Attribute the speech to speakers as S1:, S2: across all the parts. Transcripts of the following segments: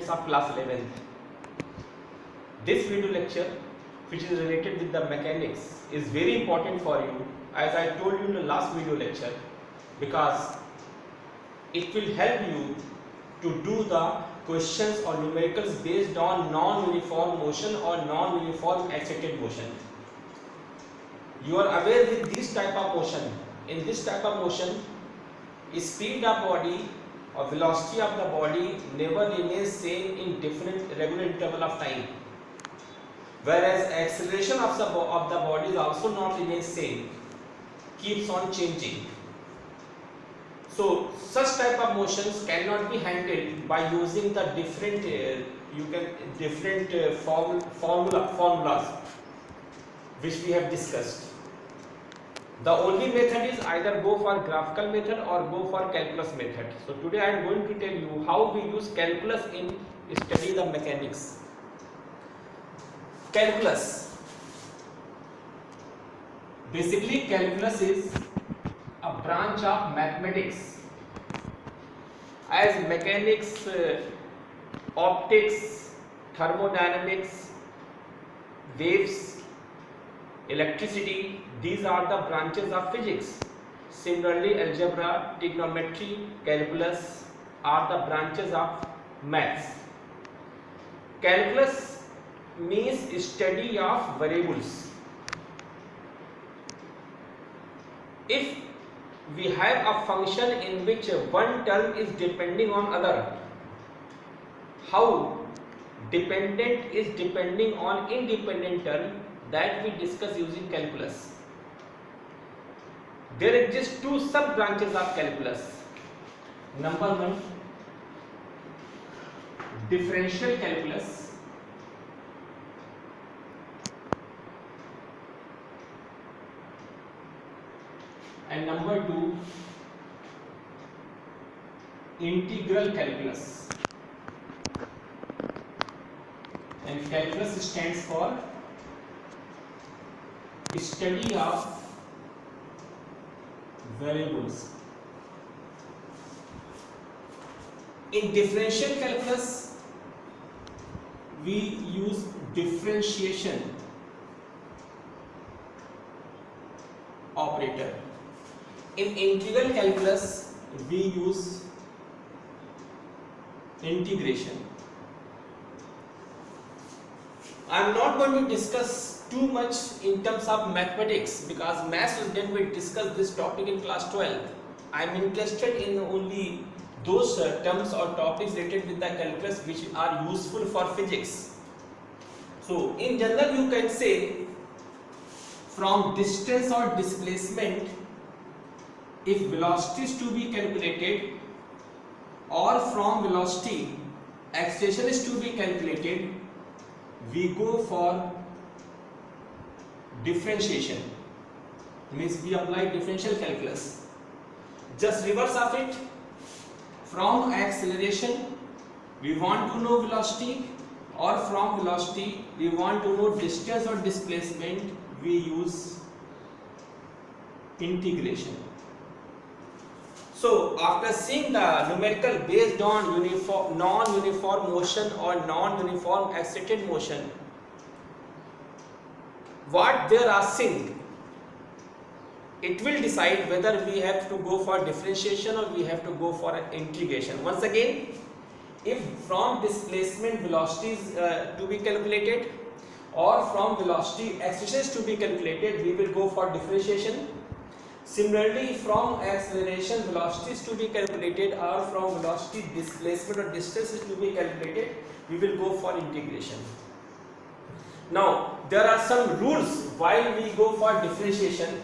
S1: students of class 11th. This video lecture, which is related with the mechanics, is very important for you, as I told you in the last video lecture, because it will help you to do the questions or numericals based on non-uniform motion or non-uniform accelerated motion. You are aware with this type of motion. In this type of motion, speed of body or velocity of the body never remains same in different regular interval of time, whereas acceleration of the body is also not remains same, keeps on changing. So such type of motions cannot be handled by using the different formulas which we have discussed. The only method is either go for graphical method or go for calculus method. So today I am going to tell you how we use calculus in study the mechanics. Calculus. Basically, calculus is a branch of mathematics. As mechanics, optics, thermodynamics, waves, electricity, these are the branches of physics. Similarly, algebra, trigonometry, calculus are the branches of maths. Calculus means study of variables. If we have a function in which one term is depending on other, how dependent is depending on independent term, that we discuss using calculus. There exist two sub branches of calculus. Number one, differential calculus, and number two, integral calculus. And calculus stands for study of variables. In differential calculus, we use differentiation operator. In integral calculus, we use integration. I am not going to discuss too much in terms of mathematics, because math student will discuss this topic in class 12. I am interested in only those terms or topics related with the calculus which are useful for physics. So in general, you can say from distance or displacement, if velocity is to be calculated, or from velocity acceleration is to be calculated, we go for differentiation. Means we apply differential calculus. Just reverse of it. From acceleration we want to know velocity, or from velocity we want to know distance or displacement, we use integration. So after seeing the numerical based on non-uniform motion or non-uniform accelerated motion, what they are asking, it will decide whether we have to go for differentiation or we have to go for integration. Once again, if from displacement velocity is to be calculated, or from velocity acceleration is to be calculated, we will go for differentiation. Similarly, from acceleration velocity is to be calculated, or from velocity displacement or distance is to be calculated, we will go for integration. Now there are some rules while we go for differentiation.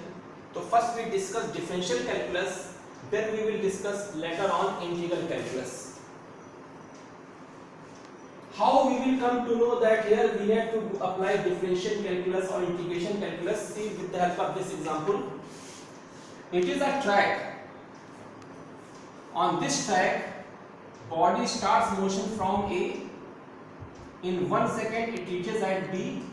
S1: So first we discuss differential calculus, then we will discuss later on integral calculus. How we will come to know that here we have to apply differential calculus or integration calculus? See with the help of this example. It is a track. On this track, body starts motion from A. In 1 second it reaches at B.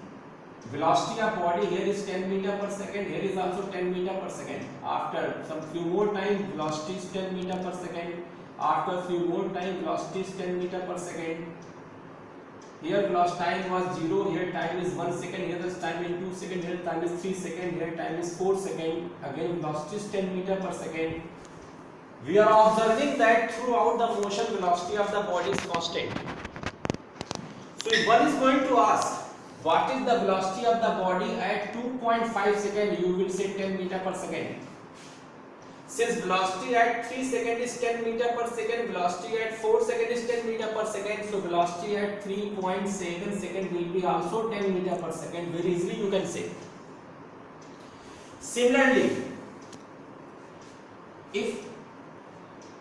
S1: Velocity of body here is 10 meter per second. Here is also 10 meter per second. After some few more time, velocity is 10 meter per second. After few more time, velocity is 10 meter per second. Here velocity time was 0, here time is 1 second, here the time is 2 seconds, here time is 3 seconds, here time is 4 seconds. Again velocity is 10 meter per second. We are observing that throughout the motion velocity of the body is constant. So if one is going to ask what is the velocity of the body at 2.5 seconds, you will say 10 meter per second. Since velocity at 3 seconds is 10 meter per second, velocity at 4 seconds is 10 meter per second, so velocity at 3.7 seconds will be also 10 meter per second. Very easily you can say. Similarly, if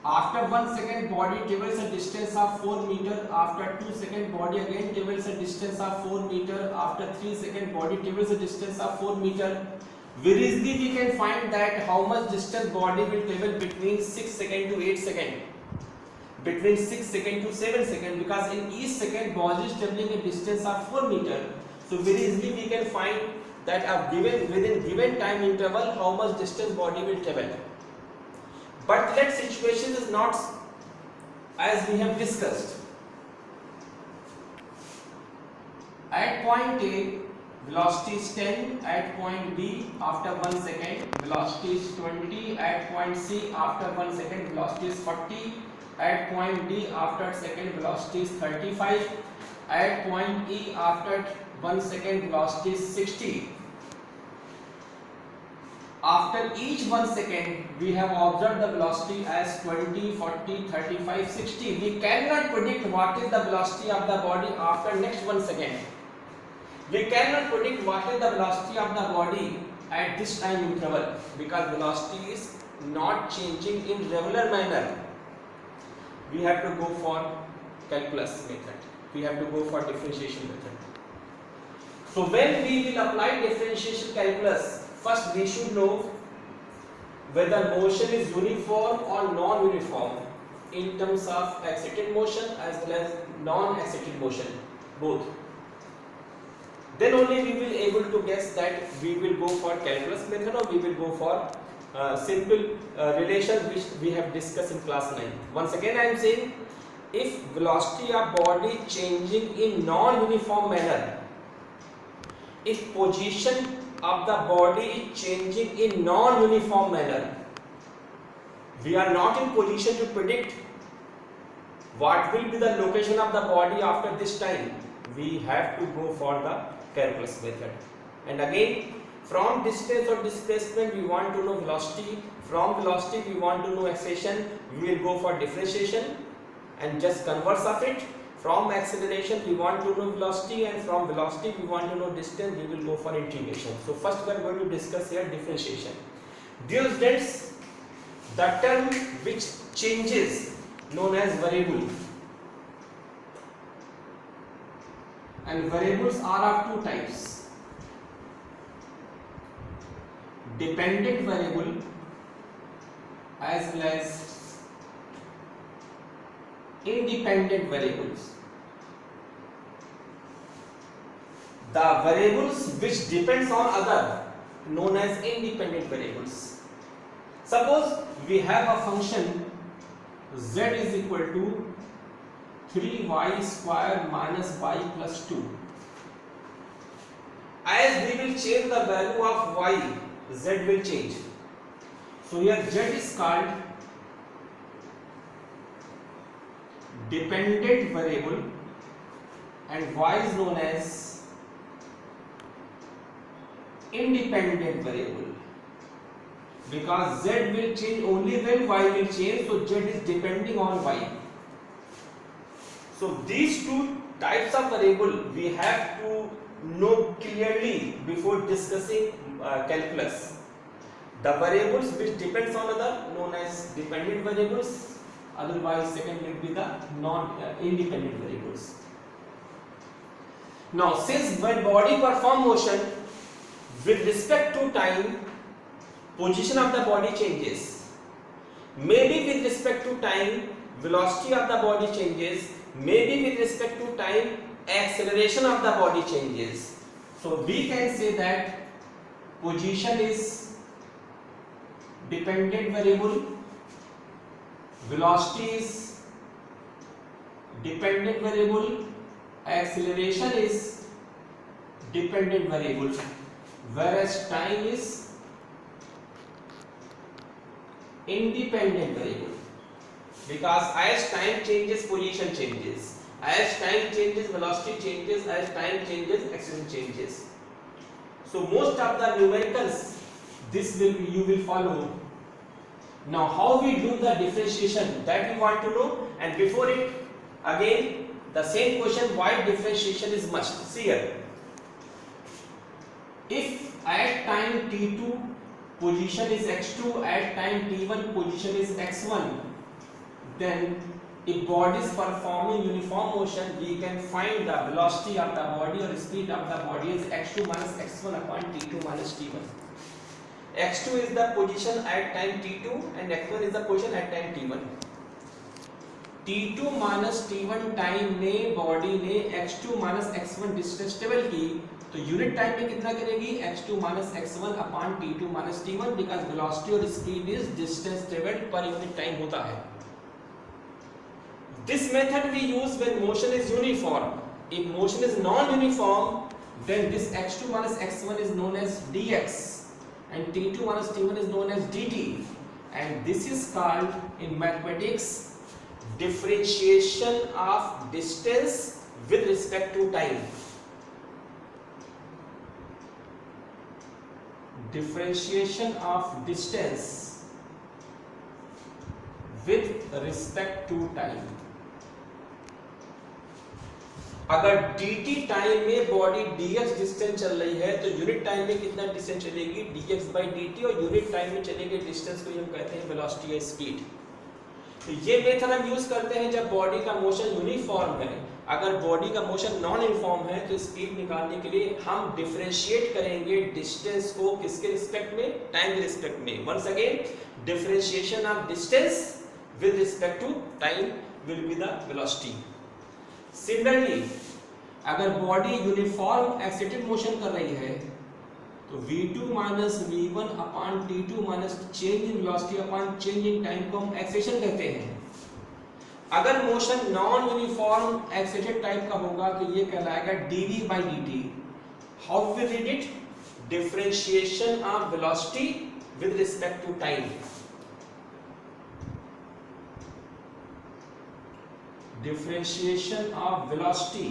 S1: after 1 second body travels a distance of 4 meter, after 2 second body again travels a distance of 4 meter, after 3 second body travels a distance of 4 meter, very easily we can find that how much distance body will travel between 6 second to 8 second, between 6 second to 7 second, because in each second body is traveling a distance of 4 meter. So very easily we can find that within given time interval how much distance body will travel. But let situation is not as we have discussed. At point A, velocity is 10, at point B after 1 second, velocity is 20, at point C after 1 second, velocity is 40, at point D after second, velocity is 35, at point E after 1 second, velocity is 60. After each 1 second, we have observed the velocity as 20, 40, 35, 60. We cannot predict what is the velocity of the body after next 1 second. We cannot predict what is the velocity of the body at this time interval, because velocity is not changing in regular manner. We have to go for calculus method. We have to go for differentiation method. So when we will apply differentiation calculus, first we should know whether motion is uniform or non-uniform in terms of excited motion as well as non-excited motion, both. Then only we will able to guess that we will go for calculus method or we will go for simple relation which we have discussed in class 9. Once again I am saying, if velocity of body changing in non-uniform manner, if position of the body is changing in non-uniform manner, we are not in position to predict what will be the location of the body after this time. We have to go for the calculus method. And again, from distance or displacement we want to know velocity, from velocity we want to know acceleration, we will go for differentiation and just converse of it. From acceleration we want to know velocity, and from velocity we want to know distance, we will go for integration. So first we are going to discuss here differentiation. Dear students, the term which changes known as variable, and variables are of two types: dependent variable as well as independent variables. The variables which depends on other known as independent variables. Suppose we have a function z is equal to 3y square minus y plus 2. As we will change the value of y, z will change. So here z is called dependent variable and y is known as independent variable, because z will change only when y will change, so z is depending on y. So these two types of variable we have to know clearly before discussing calculus. The variables which depends on other known as dependent variables, otherwise second will be the non-independent variables. Now since when body perform motion, with respect to time, position of the body changes. Maybe with respect to time, velocity of the body changes. Maybe with respect to time, acceleration of the body changes. So we can say that position is dependent variable, velocity is dependent variable, acceleration is dependent variable whereas time is independent variable, because as time changes position changes, as time changes velocity changes, as time changes acceleration changes. So most of the numericals this will be, you will follow. Now how we do the differentiation, that we want to know, and before it again the same question, why differentiation is must. See here, if at time t2 position is x2, at time t1 position is x1, then if body is performing uniform motion, we can find the velocity of the body or speed of the body is x2 minus x1 upon t2 minus t1. x2 is the position at time t2 and x1 is the position at time t1. t2 minus t1 time में body ने x2 minus x1 distance travel की, तो unit time में कितना करेगी, x2 minus x1 upon t2 minus t1, because velocity और speed is distance travelled per unit time होता है. This method we use when motion is uniform. If motion is non-uniform, then this x2 minus x1 is known as dx and t2 minus t1 is known as dt, and this is called in mathematics differentiation of distance with respect to time. Differentiation of distance with respect to time. अगर dt time में body dx distance चल रही है तो unit time में कितना distance चलेगी, dx by dt, और यूनिट टाइम में चलेगी डिस्टेंस को हम कहते हैं वेलोसिटी या स्पीड. तो ये मेथड हम यूज करते हैं जब बॉडी का मोशन यूनिफॉर्म है. अगर बॉडी का मोशन नॉन यूनिफॉर्म है तो स्पीड निकालने के लिए हम डिफरेंशिएट करेंगे डिस्टेंस को किसके रिस्पेक्ट में, टाइम के रिस्पेक्ट में. Once again differentiation of distance with respect to time will be the velocity. Similarly अगर बॉडी यूनिफॉर्म एक्सेलेरेटेड मोशन कर रही है तो v2 minus v1 upon t2 minus change in velocity upon change in time को हम acceleration कहते हैं. अगर motion non uniform accelerated type का होगा तो ये कहलाएगा dv by dt. How we read it, differentiation of velocity with respect to time. Differentiation of velocity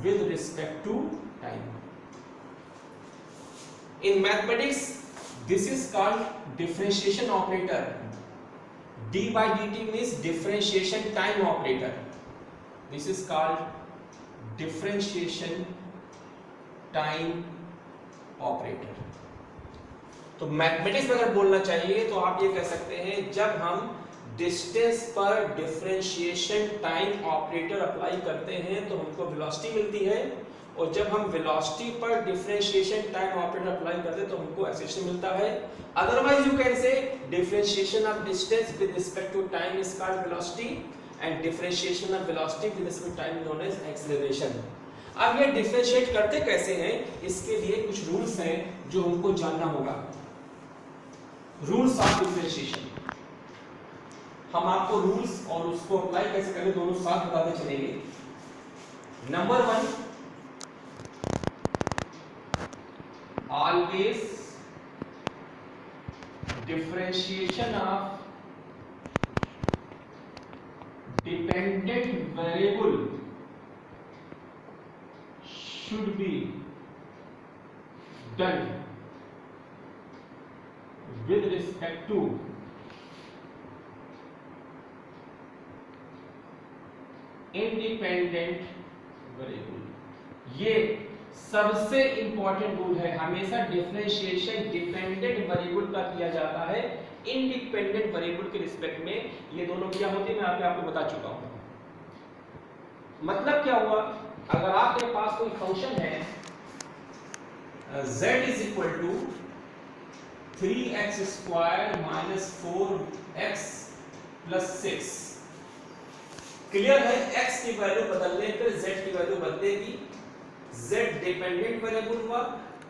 S1: with respect to time. In mathematics, this is called differentiation operator. d by dt means differentiation time operator. This is called differentiation time operator. तो mathematics में अगर बोलना चाहिए तो आप ये कह सकते हैं जब हम डिस्टेंस पर डिफरेंशिएशन टाइम ऑपरेटर अप्लाई करते हैं तो हमको वेलोसिटी मिलती है, और जब हम वेलोसिटी पर डिफरेंशिएशन टाइम ऑपरेटर अप्लाई करते हैं तो हमको एक्सेलेरेशन मिलता है. Otherwise you can say differentiation of distance with respect to time is called velocity and differentiation of velocity with respect to time known as acceleration. अब ये differentiate करते कैसे हैं, इसके लिए कुछ रूल्स हैं जो हमको जानना होगा. रूल्स ऑफ डिफरेंशिएशन, हम आपको रूल्स और उसको अप्लाई कैसे करें दोनों साथ बताते चलेंगे. Number 1, always differentiation of dependent variable should be done with respect to independent variable. ये सबसे इंपॉर्टेंट रूल है. हमेशा डिफरेंशिएशन डिपेंडेंट वेरिएबल का किया जाता है, इंडिपेंडेंट वेरिएबल के रिस्पेक्ट में ये दोनों क्या होते हैं मैं आपको बता चुका हूं. मतलब क्या हुआ, अगर आपके पास कोई फंक्शन है z is equal to 3x square minus 4x plus 6. Clear है, x की वैल्यू बदलने पर z की वैल्यू बदलेगी. z डिपेंडेंट वेरिएबल हुआ,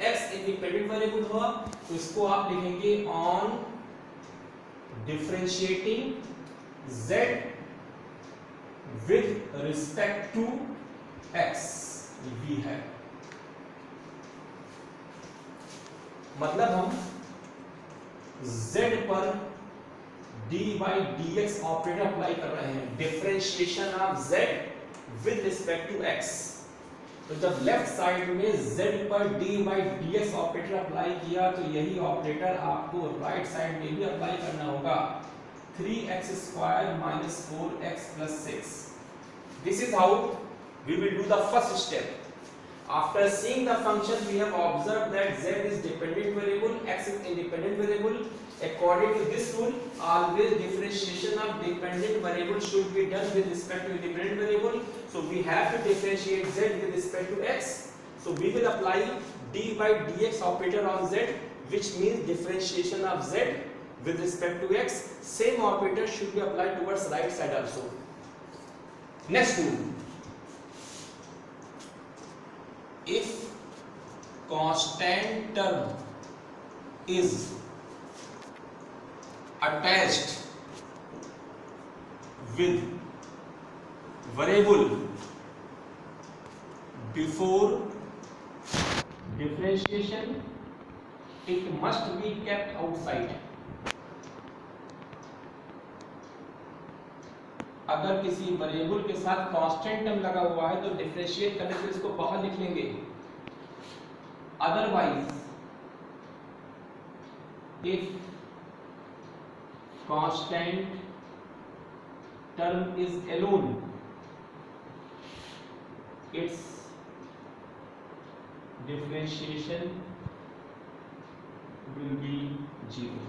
S1: x इंडिपेंडेंट वेरिएबल हुआ, तो इसको आप लिखेंगे on differentiating z with respect to x v है। मतलब हम z पर dy dx ऑपरेटर अप्लाई कर रहे हैं, differentiation of z with respect to x। तो जब लेफ्ट साइड में z पर dy dx ऑपरेटर अप्लाई किया तो यही ऑपरेटर आपको राइट साइड में भी अप्लाई करना होगा, 3x square minus 4x plus 6। This is how we will do the first step. After seeing the function, we have observed that z is dependent variable, x is independent variable. According to this rule, always differentiation of dependent variable should be done with respect to independent variable. So we have to differentiate z with respect to x. So we will apply dy dx operator on z, which means differentiation of z with respect to x. Same operator should be applied towards right side also. Next rule. If constant term is attached with variable before differentiation, it must be kept outside. अगर किसी variable के साथ constant term लगा हुआ है तो differentiate करने से इसको बाहर लिख लेंगे, otherwise if constant term is alone it's differentiation will be zero.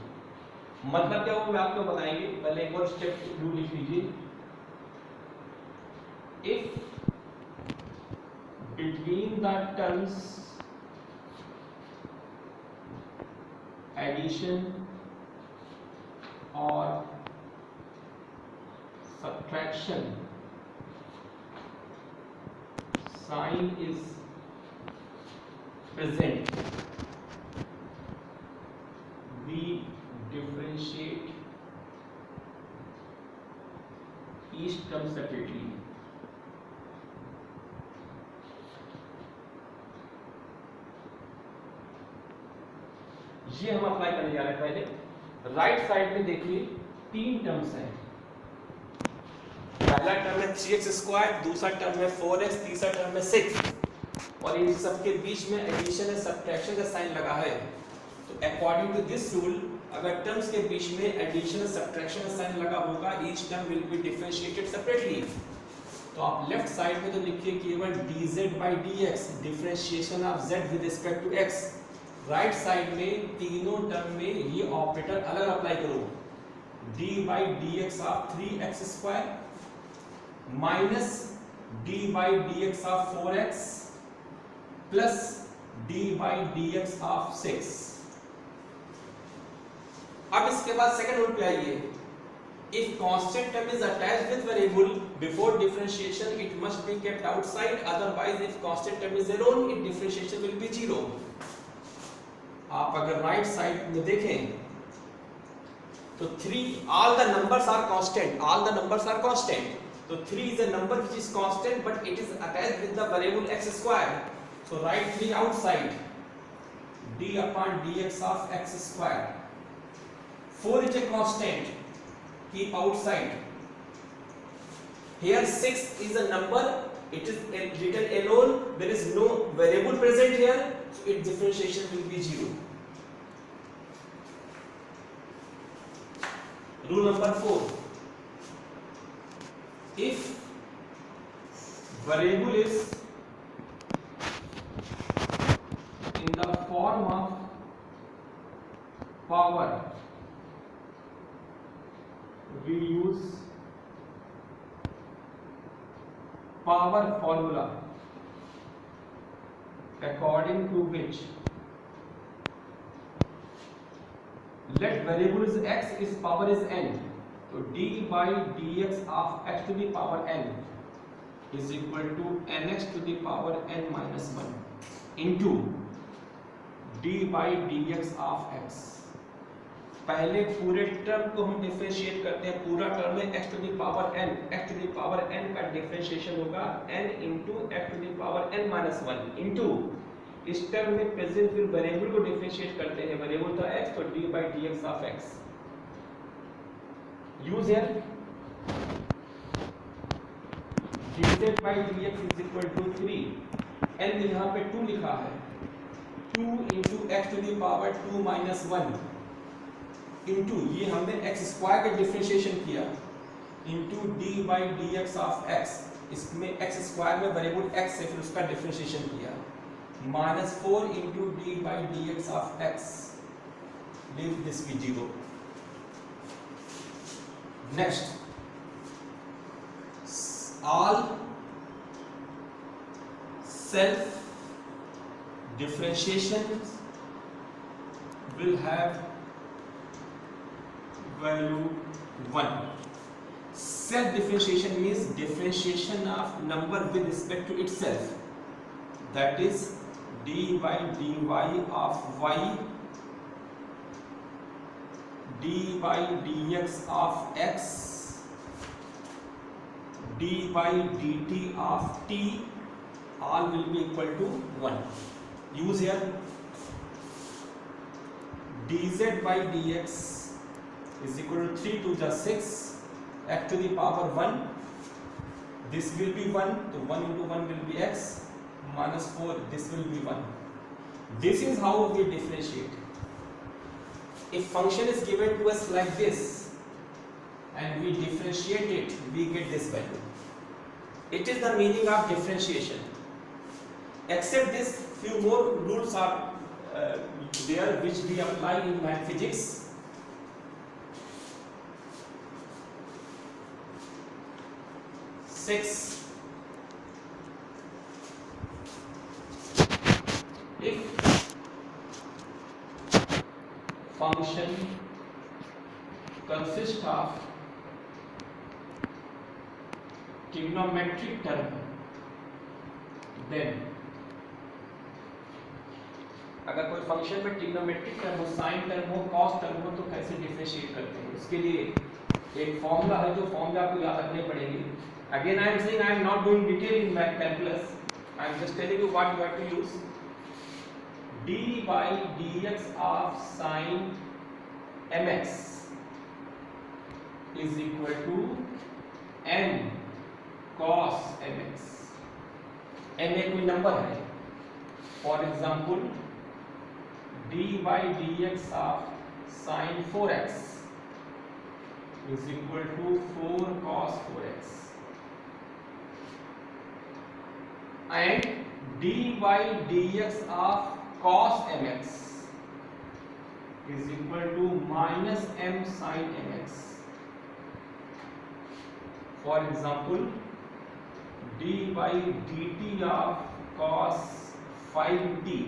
S1: मतलब क्या वो आपको बताएंगे, पहले एक और स्टेप टू लिख लीजिए। If between the terms addition or subtraction sign is present, we differentiate each term separately. ये हम अप्लाई करने जा रहे हैं। पहले राइट साइड में देखिए तीन टर्म्स हैं, पहला टर्म है 3x स्क्वायर, दूसरा टर्म है 4x, तीसरा टर्म है 6 और इन सबके बीच में एडिशन या सब्ट्रैक्शन का साइन लगा है। तो अकॉर्डिंग टू दिस रूल, अगर टर्म्स के बीच में एडिशन या सब्ट्रैक्शन का साइन लगा होगा, each term will be differentiated separately. तो आप लेफ्ट साइड में तो लिखिए केवल dz by dx, differentiation of z with respect to x। Right side में तीनों टर्म में ये ऑपरेटर अलग अप्लाई करो, dy dx of 3x square minus dy dx of 4x plus dy dx of 6। अब इसके बाद सेकंड रूल पे आइए। If constant term is attached with variable before differentiation, it must be kept outside. Otherwise, if constant term is alone, its differentiation will be 0. आप अगर right side में देखें तो 3 all the numbers are constant, तो 3 is a number which is constant but it is attached with the variable x square, so write 3 outside, d upon dx of x square। 4 is a constant, keep outside। Here 6 is a number, it is written alone, there is no variable present here, so its differentiation will be 0। Rule number 4, if variable is in the form of power, we use power formula according to which let variable is x, its power is n, so d by dx of x to the power n is equal to nx to the power n minus 1 into d by dx of x। पहले पूरे term को हम differentiate करते हैं, पूरा term है x to the power n, x to the power n का differentiation होगा n into x to the power n minus 1 into इस टर्म में प्रेजेंट वेरिएबल को डिफरेंशिएट करते हैं, वेरिएबल था x तो d by dx of x, use here dz by dx is equal to 3, n यहाँ पे 2 लिखा है, 2 into x to the power 2 minus 1 into ये हमने एक्स स्क्वायर का डिफरेंशिएशन किया into d by d x of x, इसमें x square में वेरिएबल एक्स है फिर उसका डिफरेंशिएशन किया, minus 4 into d by d x of x, leave this be 0. Next, all self differentiation will have value 1. Self differentiation means differentiation of number with respect to itself, that is d by dy of y, d by dx of x, d by dt of t, all will be equal to 1. Use here dz by dx is equal to 3 to the 6, x to the power 1, this will be 1, so 1 into 1 will be x, minus 4, this will be 1. This is how we differentiate. If function is given to us like this and we differentiate it, we get this value. It is the meaning of differentiation. Except this, few more rules are there which we apply in math physics. If function consists of trigonometric term, then अगर कोई function में trigonometric term हो, sine term हो, cos term हो, तो कैसे differentiate करते हैं, उसके लिए एक फॉर्मूला है जो फॉर्मूला आपको याद रखने पड़ेंगे. Again I am saying I am not going detail in math calculus, I am just telling you what you have to use. d by dx of sin mx is equal to n cos mx. n एक कोई number है, for example d by dx of sin 4x is equal to 4 cos 4x, and d by dx of cos mx is equal to minus m sin mx. For example, d by dt of cos 5t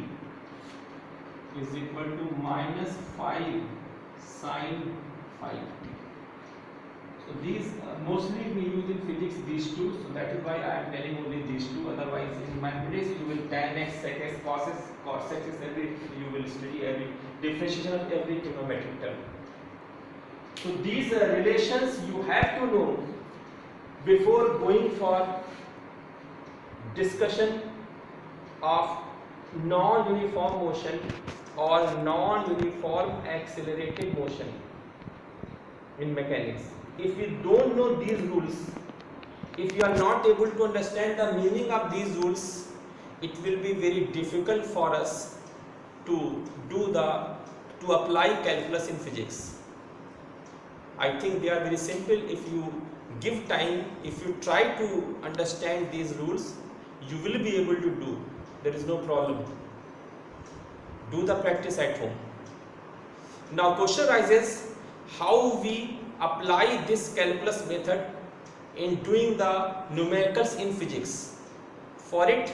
S1: is equal to minus 5 sin 5t. So these mostly we use in physics these two, so that is why I am telling only these two. Otherwise in mathematics you will tan x, sec x, cos x, every you will study every differentiation of every trigonometric term. So these relations you have to know before going for discussion of non-uniform motion or non-uniform accelerated motion in mechanics. If you don't know these rules, if you are not able to understand the meaning of these rules, it will be very difficult for us to apply calculus in physics. I think they are very simple. If you give time, if you try to understand these rules, you will be able to do. There is no problem. Do the practice at home. Now question arises, how we apply this calculus method in doing the numericals in physics. For it,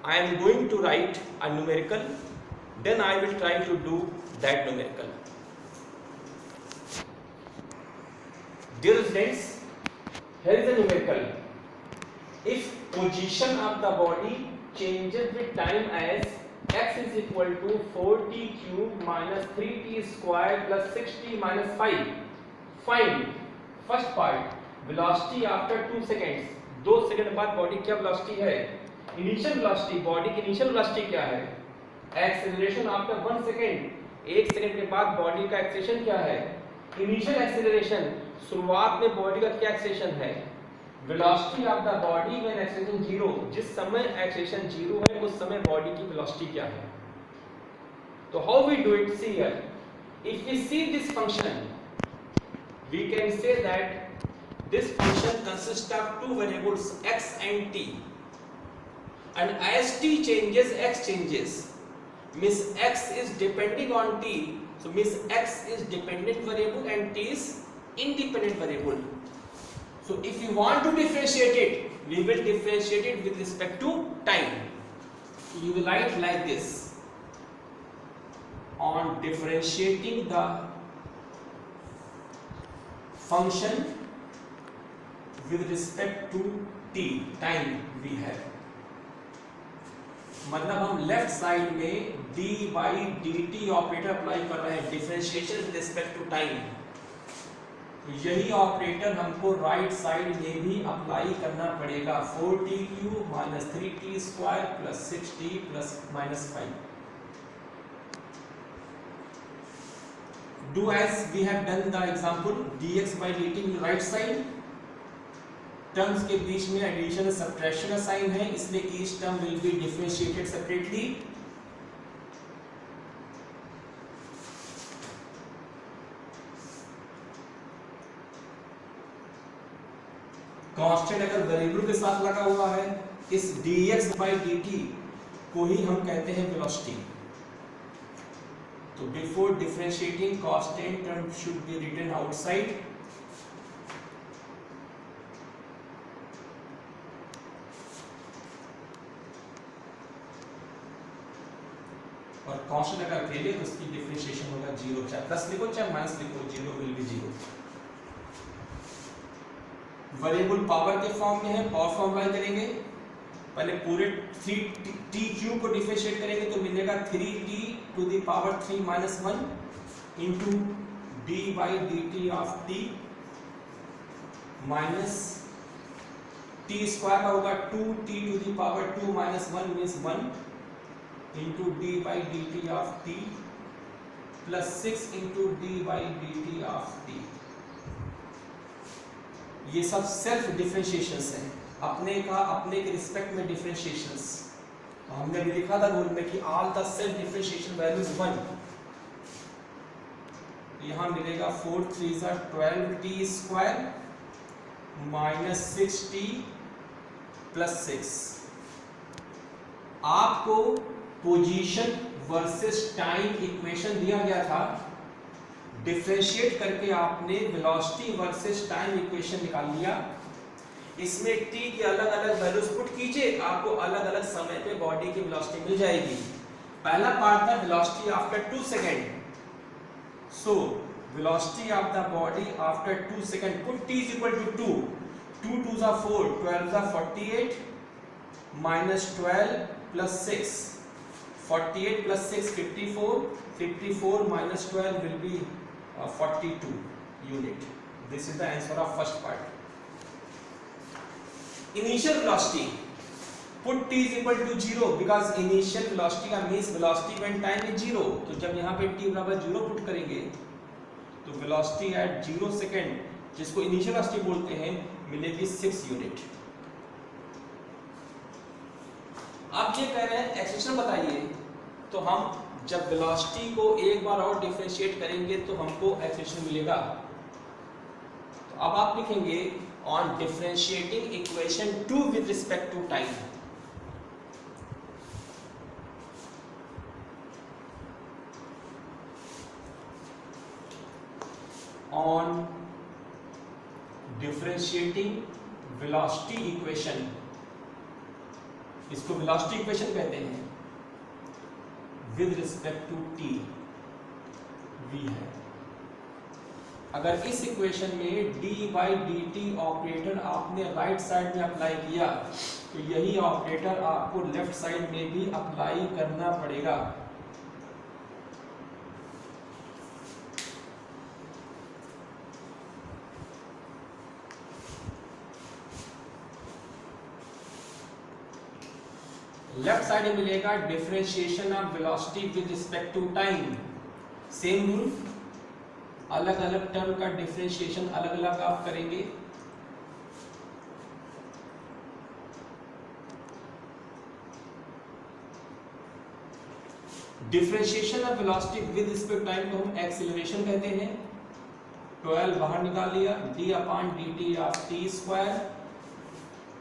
S1: I am going to write a numerical, then I will try to do that numerical. Dear students, here is a numerical. If position of the body changes with time as x is equal to 4t cube minus 3t square plus 6t minus 5. Find first part velocity after 2 seconds. 2 second बाद body क्या velocity है? Initial velocity, body की initial velocity क्या है? Acceleration after 1 second, 1 second के बाद body का acceleration क्या है? इनिशियल एक्सेलरेशन, शुरुआत में बॉडी का क्या एक्सेलरेशन है? Velocity of the body when acceleration 0, जिस समय एक्सेलरेशन 0 है उस समय बॉडी की वेलोसिटी क्या है? तो how we do it? See here, if we see this function we can say that this function consists of two variables x and t, and as t changes x changes, means x is depending on t, so means x is dependent variable and t is independent variable. So if you want to differentiate it, we will differentiate it with respect to time. You will write like this: on differentiating the function with respect to t, time we have, मतलब हम left side में d by dt operator apply कर रहे हैं, differentiation with respect to time. यही operator हमको right side में भी अप्लाई करना पड़ेगा, 4t cube minus 3t square plus 6t plus minus 5। Do as we have done the example, dx by dt in right side, terms के बीच में addition और subtraction का साइन है, इसलिए each term will be differentiated separately. Constant अगर variable के साथ लगा हुआ है, इस dx by dt को ही हम कहते हैं velocity. So before differentiating, constant term should be written outside. और constant अगर अकेले तो उसकी डिफरेंशिएशन होगा 0, चाहे प्लस लिखो चाहे माइनस लिखो, 0 will be 0। वेरिएबल पावर के फॉर्म में है, पावर फॉर्म अप्लाई करेंगे। पहले पूरे 3t क्यूब को डिफरेंशिएट करेंगे तो मिलेगा 3t to the power 3 minus 1 into d by dt of t minus t square का होगा 2t to the power 2 minus 1 means 1 into d by dt of t plus 6 into d by dt of t। ये सब self differentiations हैं, अपने के respect में differentiations. हमने भी लिखा था रूल में कि all the self differentiation values 1। यहां मिलेगा 4 3 12t square minus 6t plus 6। आपको पोजीशन वर्सेस टाइम इक्वेशन दिया गया था, डिफरेंशिएट करके आपने वेलोसिटी वर्सेस टाइम इक्वेशन निकाल लिया। इसमें t के अलग अलग वैल्यूज पुट कीजिए, आपको अलग अलग समय पे बॉडी की वेलोसिटी मिल जाएगी। पहला पार्ट था velocity after 2 second, so velocity of the body after 2 second, put t is equal to 2, 2 2 जा 4, 12 जा 48 minus 12 plus 6, 48 plus 6 54, 54 minus 12 will be 42 unit. This is the answer of first part. Initial velocity, put t is equal to 0 because initial velocity का means velocity when time is 0। तो जब यहाँ पे t बराबर 0 put करेंगे तो velocity at 0 second, जिसको initial velocity बोलते हैं, मिलेगी 6 यूनिट। आप ये कह रहे हैं एक्सेलरेशन बताइए, तो हम जब वेलोसिटी को एक बार और डिफरेंशिएट करेंगे तो हमको एक्सेलरेशन मिलेगा। तो अब आप लिखेंगे on differentiating equation 2 with respect to time, on differentiating velocity equation, इसको velocity equation कहते हैं, with respect to t we have
S2: अगर इस इक्वेशन में D by D T operator आपने राइट साइड में अप्लाई किया तो यही ऑपरेटर आपको लेफ्ट साइड में भी अप्लाई करना पड़ेगा। लेफ्ट साइड में मिलेगा differentiation of velocity with respect to time. Same rule, अलग अलग टर्म का डिफरेंशिएशन अलग अलग आप करेंगे। Differentiation of velocity with respect time को हम एक्सीलरेशन कहते हैं। 12 बाहर निकाल लिया, d upon d t of t square,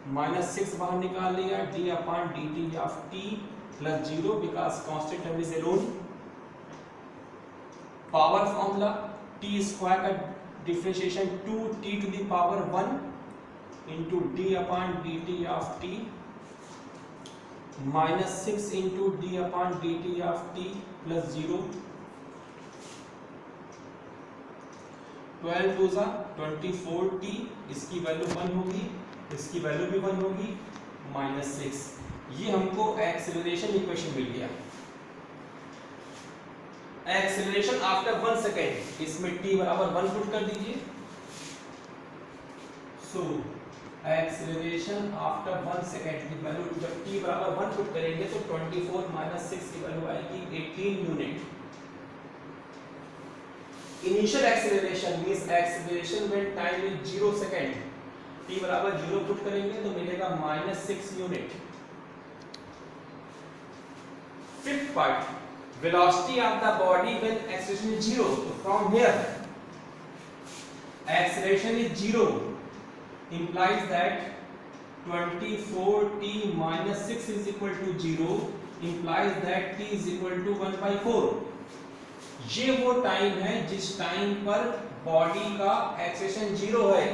S2: minus 6 बाहर निकाल लिया, d upon d t of t plus 0 because constant term is alone. Power formula t square का differentiation 2t to the power 1 into d upon d t of t minus 6 into d upon d t of t plus 0। 12 टू ज़ा 24t, इसकी value 1 होगी, इसकी value भी 1 होगी, minus 6। ये हमको एक्सेलरेशन इक्वेशन मिल गया। एक्सेलरेशन आफ्टर 1 सेकेंड, इसमें t बराबर 1 पुट कर दीजिए। सो एक्सेलरेशन आफ्टर 1 सेकेंड की वैल्यू जब t बराबर 1 पुट करेंगे तो 24 माइनस 6 की वैल्यू आएगी 18 unit. Initial acceleration means acceleration when time is 0 second, t बराबर 0 पुट करेंगे तो मिलेगा minus 6 unit. Fifth part, velocity of the body when acceleration is 0. So from here acceleration is 0 implies that 24t minus 6 is equal to 0 implies that t is equal to 1 by 4। ये वो time है जिस time पर body का acceleration 0 है।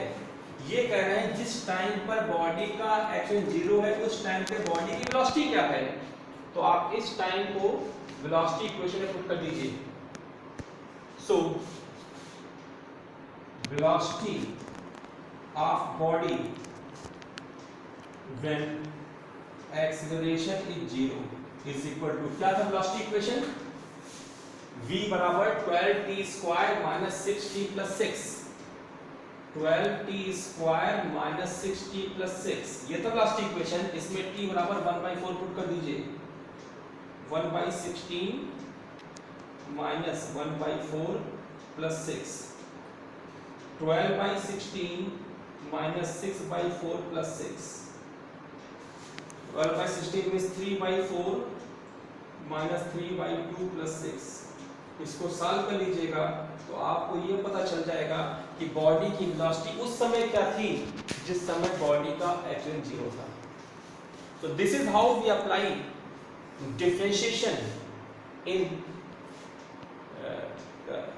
S2: ये कह रहे हैं जिस टाइम पर बॉडी का एक्सेलरेशन 0 है उस टाइम पे बॉडी की वेलोसिटी क्या है। तो आप इस टाइम को वेलोसिटी इक्वेशन में पुट कर दीजिए। So velocity of body when acceleration is 0 is equal to, क्या था वेलोसिटी इक्वेशन, v बराबर 12t square minus 6t plus 6, 12t square minus 6t plus 6, ये था वेलोसिटी इक्वेशन। इसमें t बराबर 1/4 पुट कर दीजिए। 1/16 minus 1/4 plus 6, 12/16 minus 6/4 plus 6, 12/16 means 3/4 minus 3/2 plus 6। इसको सॉल्व कर लीजिएगा तो आपको ये पता चल जाएगा कि बॉडी की वेलोसिटी उस समय क्या थी जिस समय बॉडी का एक्सेलरेशन 0 था। तो this is how we apply differentiation in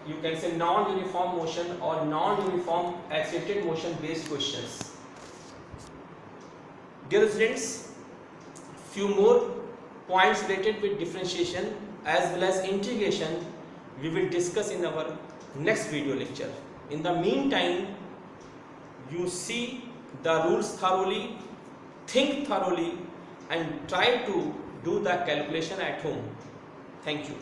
S2: you can say non-uniform motion or non-uniform accelerated motion based questions. Dear students, few more points related with differentiation as well as integration we will discuss in our next video lecture. In the meantime, you see the rules thoroughly, think thoroughly and try to do the calculation at home. Thank you.